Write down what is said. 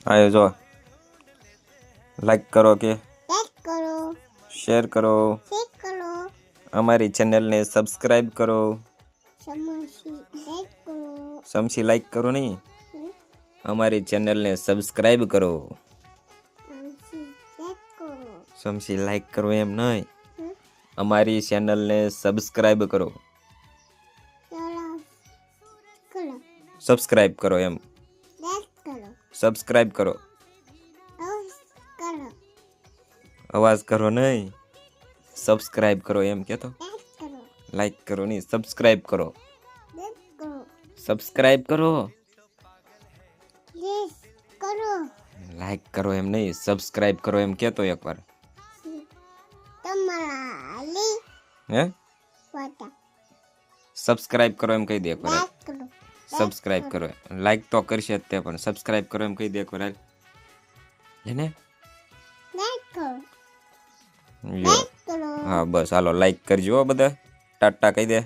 આયો જો લાઈક કરો કે લાઈક કરો, શેર કરો, શેર કરો, અમારી ચેનલને સબસ્ક્રાઇબ કરો. સમસી લાઈક કરો. સમસી લાઈક કરો નહીં, હમ? અમારી ચેનલને સબસ્ક્રાઇબ કરો. સમસી લાઈક કરો. સમસી લાઈક કરો એમ નહીં, હમ? અમારી ચેનલને સબસ્ક્રાઇબ કરો. ચાલો કરો, સબસ્ક્રાઇબ કરો એમ, લાઈક કરો, સબસ્ક્રાઇબ કરો. અવસ કરો, અવાજ કરો નહીં, સબસ્ક્રાઇબ કરો એમ કહેતો. લાઈક કરો, લાઈક કરો નહીં, સબસ્ક્રાઇબ કરો. લાઈક કરો, સબસ્ક્રાઇબ કરો. લેસ કરો. લાઈક કરો એમ નહીં, સબસ્ક્રાઇબ કરો એમ કહેતો એકવાર. તમારા લી હે વાટા સબસ્ક્રાઇબ કરો એમ કહી દે એકવાર. લાઈક કરો, સબસ્ક્રાઇબ કરો. લાઈક તો કરશે જ તે, પણ સબસ્ક્રાઇબ કરો એમ કહી દે એકવાર. હાલ લેને લાઈક કરો, યો. લાઈક કરો. હા બસ હાલો લાઈક કરજો હો બધા. ટાટા કહી દે.